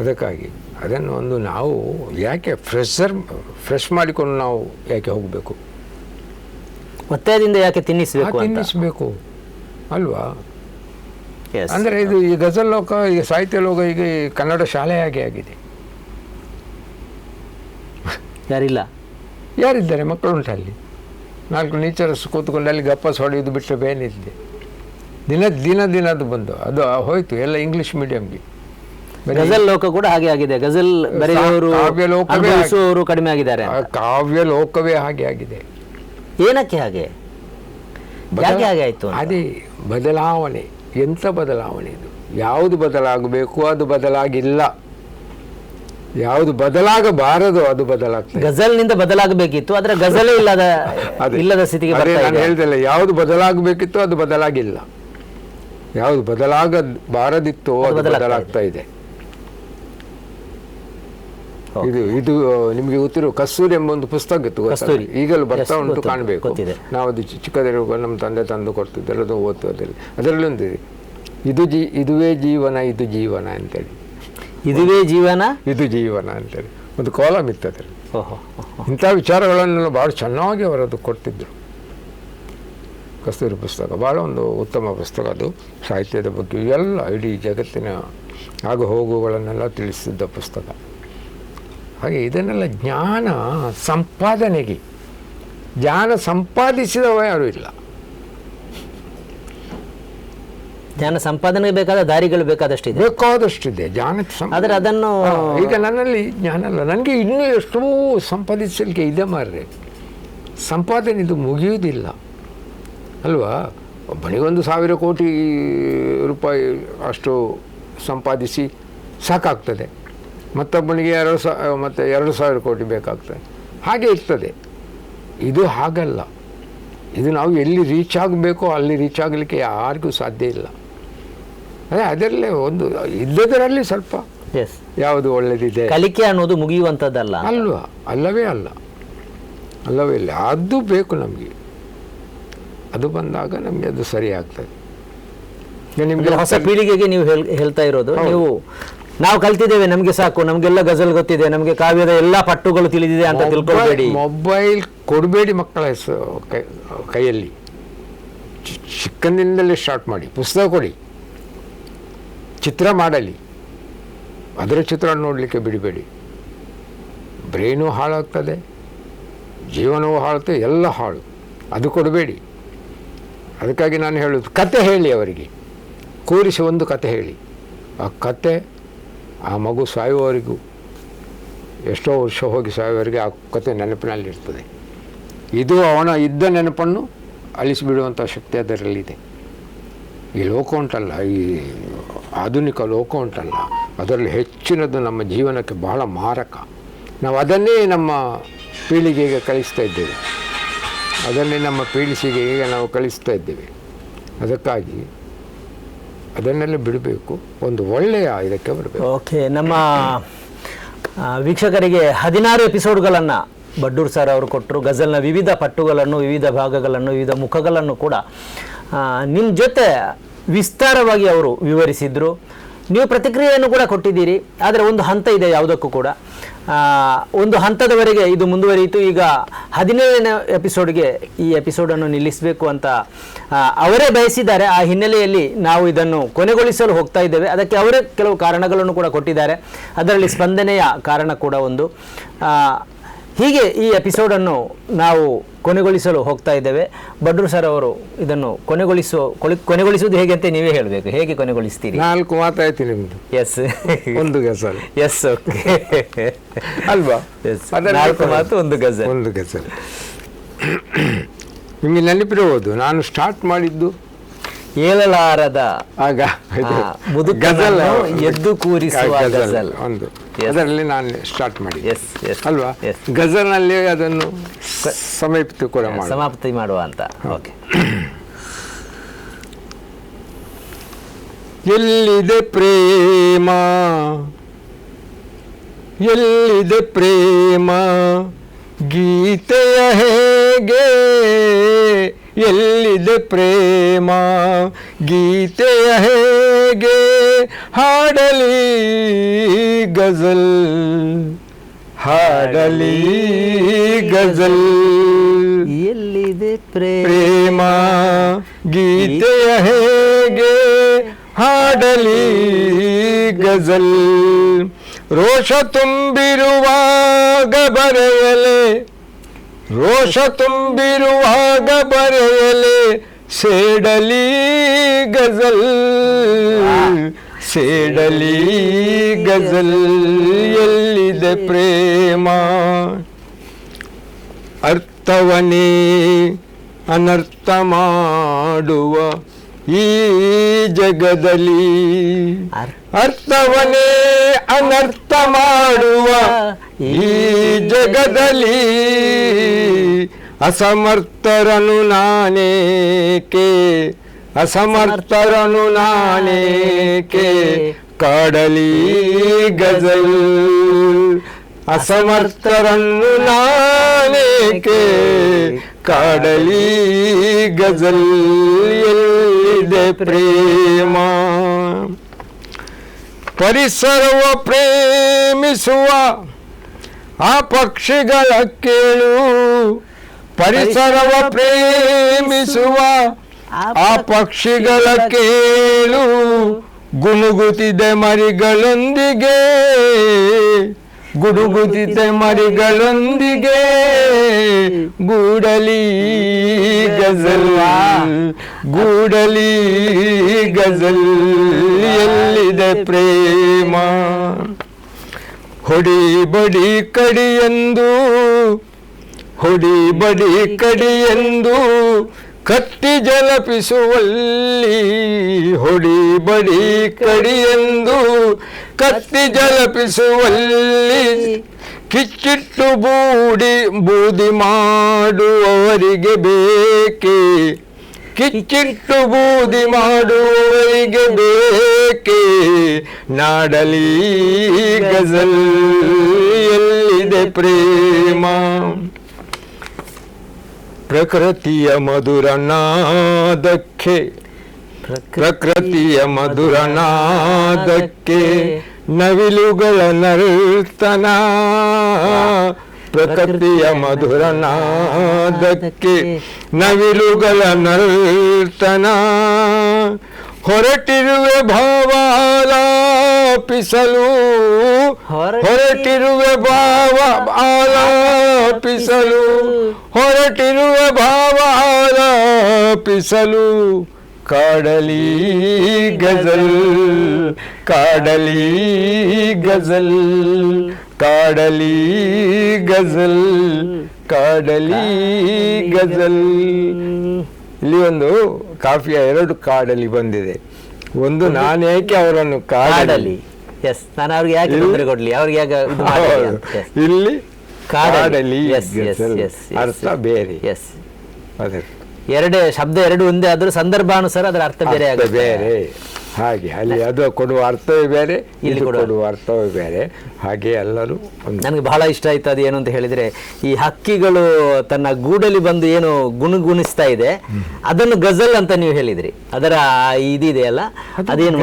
ಅದಕ್ಕಾಗಿ ಅದನ್ನು ಒಂದು ನಾವು ಯಾಕೆ ಫ್ರೆಶ್ ಮಾಡಿಕೊಂಡು ನಾವು ಯಾಕೆ ಹೋಗಬೇಕು, ಒತ್ತಾಯದಿಂದ ಯಾಕೆ ತಿನ್ನಿಸಬೇಕು ಅಲ್ವಾ? ಅಂದರೆ ಇದು ಈ ಗಜಲ್ ಲೋಕ, ಈಗ ಸಾಹಿತ್ಯ ಲೋಕ, ಈಗ ಕನ್ನಡ ಶಾಲೆಯಾಗಿ ಆಗಿದೆ. ಯಾರಿದ್ದಾರೆ? ಮಕ್ಕಳುಂಟು ಅಲ್ಲಿ. 4 ಟೀಚರ್ಸ್ ಕೂತ್ಕೊಂಡು ಅಲ್ಲಿ ಗಪ್ಪಸ್ ಹೊಡೆಯೋದು ಬಿಟ್ಟರೆ ಬೇನಿದೆ. ದಿನದ್ದು ಬಂದು ಅದು ಹೋಯ್ತು ಎಲ್ಲ ಇಂಗ್ಲೀಷ್ ಮೀಡಿಯಂಗೆ. ಗಜಲ್ ಲೋಕ ಕೂಡ ಹಾಗೆ ಆಗಿದೆ. ಗಜಲ್ ಬರೆಯುವವರು, ಅನುಭವಿಸುವವರು ಕಡಿಮೆ ಆಗಿದ್ದಾರೆ. ಕಾವ್ಯ ಲೋಕವೇ ಹಾಗೆ ಆಗಿದೆ. ಏನಕ್ಕೆ ಹಾಗೆ, ಯಾಕೆ ಹಾಗೆ ಆಯಿತು? ಅದೇ ಬದಲಾವಣೆ. ಎಂಥ ಬದಲಾವಣೆ ಇದು? ಯಾವುದು ಬದಲಾಗಬೇಕು ಅದು ಬದಲಾಗಿಲ್ಲ, ಯಾವುದು ಬದಲಾಗಬಾರದು ಅದು ಬದಲಾಗ್ತದೆ. ಗಜಲ್ನಿಂದ ಬದಲಾಗಬೇಕಿತ್ತು, ಆದರೆ ಗಜಲೇ ಇಲ್ಲದ ಸ್ಥಿತಿಗೆ ನಾನು ಹೇಳ್ದಲ್ಲ, ಯಾವುದು ಬದಲಾಗಬೇಕಿತ್ತು ಅದು ಬದಲಾಗಿಲ್ಲ, ಯಾವುದು ಬದಲಾಗಬಾರದಿತ್ತು ಅದು ಬದಲಾಗ್ತಾ ಇದೆ. ಇದು ನಿಮಗೆ ಗೊತ್ತಿರೋ ಕಸ್ತೂರಿ ಎಂಬ ಒಂದು ಪುಸ್ತಕ ಇತ್ತು, ಈಗಲೂ ಬರ್ತಾ ಉಂಟು, ಕಾಣಬೇಕು. ನಾವು ಅದು ಚಿಕ್ಕದಿರುವಾಗ ನಮ್ಮ ತಂದೆ ತಂದು ಕೊಡ್ತಿದ್ದೆಲ್ಲ, ಅದು ಓದ್ತದಲ್ಲಿ ಅದರಲ್ಲಿ ಒಂದಿದೆ, ಇದುವೇ ಜೀವನ ಇದು ಜೀವನ ಅಂತೇಳಿ. ಇದುವೇ ಜೀವನ ಇದು ಜೀವನ ಅಂತೇಳಿ ಒಂದು ಕಾಲಮ್ ಇತ್ತು ಅದರಲ್ಲಿ. ಇಂಥ ವಿಚಾರಗಳನ್ನೆಲ್ಲ ಭಾಳ ಚೆನ್ನಾಗಿ ಅವರದು ಕೊಡ್ತಿದ್ರು. ಕಸ್ತೂರಿ ಪುಸ್ತಕ ಭಾಳ ಒಂದು ಉತ್ತಮ ಪುಸ್ತಕ. ಅದು ಸಾಹಿತ್ಯದ ಬಗ್ಗೆ ಎಲ್ಲ ಇಡೀ ಜಗತ್ತಿನ ಆಗು ಹೋಗುಗಳನ್ನೆಲ್ಲ ತಿಳಿಸಿದ್ದ ಪುಸ್ತಕ. ಹಾಗೆ ಇದನ್ನೆಲ್ಲ ಜ್ಞಾನ ಸಂಪಾದನೆಗೆ, ಜ್ಞಾನ ಸಂಪಾದಿಸಿದವ ಯಾರೂ ಇಲ್ಲ. ಜ್ಞಾನ ಸಂಪಾದನೆಗೆ ಬೇಕಾದ ದಾರಿಗಳು ಬೇಕಾದಷ್ಟಿದೆ ಜ್ಞಾನಕ್ಕೆ. ಆದರೆ ಅದನ್ನು ಈಗ ನನ್ನಲ್ಲಿ ಜ್ಞಾನ ಅಲ್ಲ, ನನಗೆ ಇನ್ನೂ ಎಷ್ಟೋ ಸಂಪಾದಿಸಲಿಕ್ಕೆ ಇದೆ ಮಾರ್ರೆ. ಸಂಪಾದನೆ ಇದು ಮುಗಿಯುವುದಿಲ್ಲ ಅಲ್ವಾ? ಒಬ್ಬನಿಗೊಂದು 1000 ಕೋಟಿ ರೂಪಾಯಿ ಅಷ್ಟು ಸಂಪಾದಿಸಿ ಸಾಕಾಗ್ತದೆ, ಮತ್ತೊಬ್ಬನಿಗೆ 2,000 ಕೋಟಿ ಬೇಕಾಗ್ತದೆ. ಹಾಗೆ ಇರ್ತದೆ. ಇದು ಹಾಗಲ್ಲ. ಇದು ನಾವು ಎಲ್ಲಿ ರೀಚ್ ಆಗಬೇಕೋ ಅಲ್ಲಿ ರೀಚ್ ಆಗಲಿಕ್ಕೆ ಯಾರಿಗೂ ಸಾಧ್ಯ ಇಲ್ಲ. ಅದರಲ್ಲೇ ಒಂದು ಇದ್ದದರಲ್ಲಿ ಸ್ವಲ್ಪ ಯಾವುದು ಒಳ್ಳೆದಿದೆ. ಕಲಿಕೆ ಅನ್ನೋದು ಮುಗಿಯುವಂಥದ್ದಲ್ಲ ಅಲ್ವಾ? ಅಲ್ಲವೇ ಇಲ್ಲ. ಅದು ಬೇಕು ನಮಗೆ. ಅದು ಬಂದಾಗ ನಮಗೆ ಅದು ಸರಿ ಆಗ್ತದೆ. ನಿಮಗೆ ಹೊಸ ಪೀಳಿಗೆಗೆ ನೀವು ಹೇಳ್ತಾ ಇರೋದು, ನಾವು ಕಲ್ತಿದ್ದೇವೆ, ನಮಗೆ ಸಾಕು, ನಮಗೆಲ್ಲ ಗಜಲ್ ಗೊತ್ತಿದೆ, ನಮಗೆ ಕಾವ್ಯದ ಎಲ್ಲ ಪಟ್ಟುಗಳು ತಿಳಿದಿದೆ ಅಂತ ತಿಳ್ಕೊಳ್ಬೇಡಿ. ಮೊಬೈಲ್ ಕೊಡಬೇಡಿ ಮಕ್ಕಳ ಕೈಯಲ್ಲಿ. ಚಿಕ್ಕಂದಿನಿಂದಲೇ ಸ್ಟಾರ್ಟ್ ಮಾಡಿ. ಪುಸ್ತಕ ಕೊಡಿ, ಚಿತ್ರ ಮಾಡಲಿ, ಅದರ ಚಿತ್ರ ನೋಡಲಿಕ್ಕೆ ಬಿಡಬೇಡಿ. ಬ್ರೈನು ಹಾಳಾಗ್ತದೆ, ಜೀವನವೂ ಹಾಳುತ್ತೆ, ಎಲ್ಲ ಹಾಳು. ಅದು ಕೊಡಬೇಡಿ. ಅದಕ್ಕಾಗಿ ನಾನು ಹೇಳೋದು, ಕತೆ ಹೇಳಿ ಅವರಿಗೆ, ಕೂರಿಸಿ ಒಂದು ಕತೆ ಹೇಳಿ. ಆ ಕತೆ ಆ ಮಗು ಸಾಯುವವರೆಗೂ, ಎಷ್ಟೋ ವರ್ಷ ಹೋಗಿ ಸಾಯುವವರೆಗೆ ಆ ಕತೆ ನೆನಪಿನಲ್ಲಿರ್ತದೆ. ಇದು ಅವನ ಇದ್ದ ನೆನಪನ್ನು ಅಳಿಸಿಬಿಡುವಂಥ ಶಕ್ತಿ ಅದರಲ್ಲಿದೆ. ಈ ಲೋಕ ಉಂಟಲ್ಲ, ಈ ಆಧುನಿಕ ಲೋಕ ಉಂಟಲ್ಲ, ಅದರಲ್ಲಿ ಹೆಚ್ಚಿನದು ನಮ್ಮ ಜೀವನಕ್ಕೆ ಬಹಳ ಮಾರಕ. ನಾವು ಅದನ್ನೇ ನಮ್ಮ ಪೀಳಿಗೆಗೆ ಕಲಿಸ್ತಾ ಇದ್ದೇವೆ, ನಾವು ಕಲಿಸ್ತಾ ಇದ್ದೇವೆ. ಅದಕ್ಕಾಗಿ ಅದನ್ನೆಲ್ಲ ಬಿಡಬೇಕು, ಒಂದು ಒಳ್ಳೆಯ ಇದಕ್ಕೆ ಬರಬೇಕು. ಓಕೆ, ನಮ್ಮ ವೀಕ್ಷಕರಿಗೆ 16 ಎಪಿಸೋಡ್ಗಳನ್ನು ಬಡ್ಡೂರು ಸರ್ ಅವರು ಕೊಟ್ಟರು. ಗಜಲ್ನ ವಿವಿಧ ಪಟ್ಟುಗಳನ್ನು, ವಿವಿಧ ಭಾಗಗಳನ್ನು, ವಿವಿಧ ಮುಖಗಳನ್ನು ಕೂಡ ನಿಮ್ಮ ಜೊತೆ ವಿಸ್ತಾರವಾಗಿ ಅವರು ವಿವರಿಸಿದರು. ನೀವು ಪ್ರತಿಕ್ರಿಯೆಯನ್ನು ಕೂಡ ಕೊಟ್ಟಿದ್ದೀರಿ. ಆದರೆ ಒಂದು ಹಂತ ಇದೆ ಯಾವುದಕ್ಕೂ ಕೂಡ. ಒಂದು ಹಂತದವರೆಗೆ ಇದು ಮುಂದುವರಿಯಿತು. ಈಗ 17ನೇ ಎಪಿಸೋಡ್ಗೆ ಈ ಎಪಿಸೋಡನ್ನು ನಿಲ್ಲಿಸಬೇಕು ಅಂತ ಅವರೇ ಬಯಸಿದ್ದಾರೆ. ಆ ಹಿನ್ನೆಲೆಯಲ್ಲಿ ನಾವು ಇದನ್ನು ಕೊನೆಗೊಳಿಸಲು ಹೋಗ್ತಾ ಇದ್ದೇವೆ. ಅದಕ್ಕೆ ಅವರೇ ಕೆಲವು ಕಾರಣಗಳನ್ನು ಕೂಡ ಕೊಟ್ಟಿದ್ದಾರೆ. ಅದರಲ್ಲಿ ಸ್ಪಂದನೆಯ ಕಾರಣ ಕೂಡ ಒಂದು. ಹೀಗೆ ಈ ಎಪಿಸೋಡನ್ನು ನಾವು ಕೊನೆಗೊಳಿಸಲು ಹೋಗ್ತಾ ಇದ್ದೇವೆ. ಬಡ್ರು ಸರ್ ಅವರು ಇದನ್ನು ಕೊನೆಗೊಳಿಸುವುದು ಹೇಗೆ ಅಂತ ನೀವೇ ಹೇಳಬೇಕು. ಹೇಗೆ ಕೊನೆಗೊಳಿಸ್ತೀರಿ? 4 ಮಾತಾಯ್ತು ನಿಮ್ದು. ಎಸ್, ಒಂದು ಗಜಲ್. ಎಸ್, ಓಕೆ ಅಲ್ವಾ? 4 ಮಾತು, ಒಂದು ಗಜಲ್. ಒಂದು ಗಜಲ್. ನಿಮಗೆ ನೆನಪಿರಬಹುದು, ನಾನು ಸ್ಟಾರ್ಟ್ ಮಾಡಿದ್ದು ಏಳಲಾರದ ಆಗ ಗಜಲ್, ಎದ್ದು ಕೂರಿಸುವ ಗಜಲ್ ಒಂದು, ಅದರಲ್ಲಿ ನಾನು ಸ್ಟಾರ್ಟ್ ಮಾಡಿ ಅಲ್ವಾ? Yes. ಗಜಲ್ನಲ್ಲಿ ಅದನ್ನು ಸಮಾಪ್ತಿ ಮಾಡುವ ಅಂತ. ಓಕೆ. ಎಲ್ಲಿದೆ ಪ್ರೇಮ, ಎಲ್ಲಿದೆ ಪ್ರೇಮ, ಗೀತೆಯ ಹೇಗೆ, ಎಲ್ಲಿದೆ ಪ್ರೇಮ, ಗೀತೆಯ ಹೇಗೆ, ಹಾಡಲಿ ಗಜಲ್, ಹಾಡಲಿ ಗಜಲ್, ಎಲ್ಲಿದೆ ಪ್ರೇಮ, ಗೀತೆಯ ಹೇಗೆ, ಹಾಡಲಿ ಗಜಲ್, ರೋಷ ತುಂಬಿರುವಾಗ ಬರೆಯಲೆ, ರೋಷ ತುಂಬಿರುವಾಗ ಬರೆಯಲೆ, ಸೇಡಲಿ ಗಜಲ್, ಸೇಡಲಿ ಗಜಲ್, ಎಲ್ಲಿದೆ ಪ್ರೇಮ, ಅರ್ಥವನೇ ಅನರ್ಥ ಮಾಡುವ ಈ ಜಗದಲ್ಲಿ, ಅರ್ಥವನೇ ಅನರ್ಥ ಮಾಡುವ ಈ ಜಗದಲ್ಲಿ, ಅಸಮರ್ಥರನು ನಾನೇಕೆ, ಅಸಮರ್ಥರನು ನಾನೇಕೆ, ಕಾಡಲಿ ಗಜಲ್, ಅಸಮರ್ಥರನ್ನು ನಾನೇಕೆ, ಕಾಡಲಿ ಗಜಲ್, ಎಲ್ಲಿದೆ ಪ್ರೇಮ, ಪರಿಸರವ ಪ್ರೇಮಿಸುವ ಆ ಪಕ್ಷಿಗಳ ಕೇಳು, ಪರಿಸರವ ಪ್ರೇಮಿಸುವ ಆ ಪಕ್ಷಿಗಳ ಕೇಳು, ಗುನುಗುತ್ತಿದೆ ಮರಿಗಳೊಂದಿಗೆ, ಗುಡುಗುತ್ತಿದೆ ಮರಿಗಳೊಂದಿಗೆ, ಗೂಡಲಿ ಗಜಲ್, ಗೂಡಲಿ ಗಜಲ್, ಎಲ್ಲಿದೆ ಪ್ರೇಮ, ಹೊಡಿ ಬಡಿ ಕಡಿಯೆಂದು, ಹೊಡಿ ಬಡಿ ಕಡಿಯೆಂದು, ಕತ್ತಿ ಜಲಪಿಸುವಲ್ಲಿ, ಹೊಡಿ ಬಡಿ ಕಡಿಯೆಂದು, ಕತ್ತಿ ಜಲಪಿಸುವಲ್ಲಿ, ಕಿಚ್ಚಿಟ್ಟು ಬೂದಿ ಮಾಡುವವರಿಗೆ ಬೇಕೆ, ಕಿಚ್ಚಿಟ್ಟು ಬೂದಿ ಮಾಡುವವರಿಗೆ ಬೇಕೆ, ನಾಡಲಿ ಗಜಲ್, ಎಲ್ಲಿದೆ ಪ್ರೇಮ, ಪ್ರಕೃತಿಯ ಮಧುರ ನಾದಕ್ಕೆ, ಪ್ರಕೃತಿಯ ಮಧುರ ನಾದಕ್ಕೆ, ನವಿಲುಗಳ ನರ್ತನ, ಪ್ರಕೃತಿಯ ಮಧುರ ನಾದಕ್ಕೆ, ನವಿಲುಗಳ ನರ್ತನ, ಹೊರಟಿರುವೆ ಭಾವಾಲಾಪಿಸಲು, ಹೊರಟಿರುವೆ ಭಾವ ಆಲಾಪಿಸಲು, ಹೊರಟಿರುವೆ ಭಾವ ಆಲಾಪಿಸಲು, ಕಾಡಲಿ ಗಜಲ್, ಕಾಡಲಿ ಗಜಲ್, ಕಾಡಲಿ ಗಜಲ್, ಕಾಡಲಿ ಗಜಲ್. ಇಲ್ಲಿ ಒಂದು ಕಾಫಿಯ 2 ಕಾಡಲಿ ಬಂದಿದೆ. ಒಂದು ನಾನೇಕೆ ಅವರನ್ನು ಕಾಡಲಿ, ಎಸ್, ನಾನು ಅವ್ರಿಗೆ ಯಾಕೆ ತೊಂದರೆ ಕೊಡ್ಲಿ, ಅವ್ರಿಗೆ ಯಾಕೆ ಇದು ಮಾಡಲಿ ಅಂತ. ಇಲ್ಲಿ ಕಾಡಲಿ ಎಸ್ ಎಸ್ ಎಸ್ ಅರ್ಥ ಬೇರೆ. ಎಸ್, ಎರಡೇ ಶಬ್ದ, 2 ಒಂದೇ ಆದರೂ ಸಂದರ್ಭಾನುಸಾರ ಅದರ ಅರ್ಥ ಬೇರೆ ಆಗುತ್ತೆ. ಬೇರೆ ಹಾಗೆ ಅಲ್ಲಿ ಅದು ಕೊಡುವ ಅರ್ಥವೇ ಬೇರೆ, ಇಲ್ಲಿ ಕೊಡುವ ಅರ್ಥವೇ ಬೇರೆ. ಹಾಗೆ ಎಲ್ಲರೂ ನನಗೆ ಬಹಳ ಇಷ್ಟ ಆಯ್ತು. ಅದು ಏನು ಅಂತ ಹೇಳಿದರೆ, ಈ ಹಕ್ಕಿಗಳು ತನ್ನ ಗೂಡಲ್ಲಿ ಬಂದು ಏನು ಗುಣಗುಣಿಸ್ತಾ ಇದೆ, ಅದನ್ನು ಗಜಲ್ ಅಂತ ನೀವು ಹೇಳಿದ್ರಿ. ಅದರ ಇದಿದೆಯಲ್ಲ, ಅದೇನು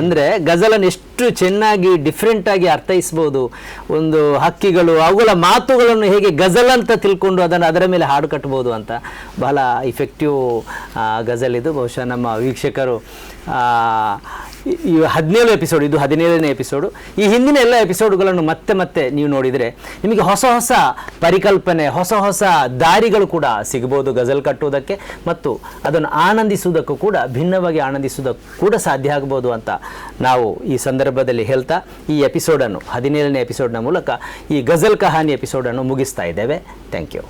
ಅಂದರೆ ಗಜಲನ್ನು ಎಷ್ಟು ಚೆನ್ನಾಗಿ ಡಿಫ್ರೆಂಟ್ ಆಗಿ ಅರ್ಥೈಸ್ಬೋದು. ಒಂದು ಹಕ್ಕಿಗಳು ಅವುಗಳ ಮಾತುಗಳನ್ನು ಹೇಗೆ ಗಜಲ್ ಅಂತ ತಿಳ್ಕೊಂಡು ಅದನ್ನು ಅದರ ಮೇಲೆ ಹಾಡು ಕಟ್ಬೋದು ಅಂತ ಬಹಳ ಇಫೆಕ್ಟಿವ್ ಗಜಲ್ ಇದು. ಬಹುಶಃ ನಮ್ಮ ವೀಕ್ಷಕರು ಈ 17 ಎಪಿಸೋಡ್, ಇದು 17ನೇ ಎಪಿಸೋಡು. ಈ ಹಿಂದಿನ ಎಲ್ಲ ಎಪಿಸೋಡ್ಗಳನ್ನು ಮತ್ತೆ ಮತ್ತೆ ನೀವು ನೋಡಿದರೆ ನಿಮಗೆ ಹೊಸ ಹೊಸ ಪರಿಕಲ್ಪನೆ, ಹೊಸ ಹೊಸ ದಾರಿಗಳು ಕೂಡ ಸಿಗ್ಬೋದು ಗಜಲ್ ಕಟ್ಟುವುದಕ್ಕೆ, ಮತ್ತು ಅದನ್ನು ಆನಂದಿಸುವುದಕ್ಕೂ ಕೂಡ, ಭಿನ್ನವಾಗಿ ಆನಂದಿಸುವುದಕ್ಕೂ ಕೂಡ ಸಾಧ್ಯ ಆಗ್ಬೋದು ಅಂತ ನಾವು ಈ ಸಂದರ್ಭದಲ್ಲಿ ಹೇಳ್ತಾ ಈ ಎಪಿಸೋಡನ್ನು 17ನೇ ಎಪಿಸೋಡ್ನ ಮೂಲಕ ಈ ಗಜಲ್ ಕಹಾನಿ ಎಪಿಸೋಡನ್ನು ಮುಗಿಸ್ತಾ ಇದ್ದೇವೆ. Thank you.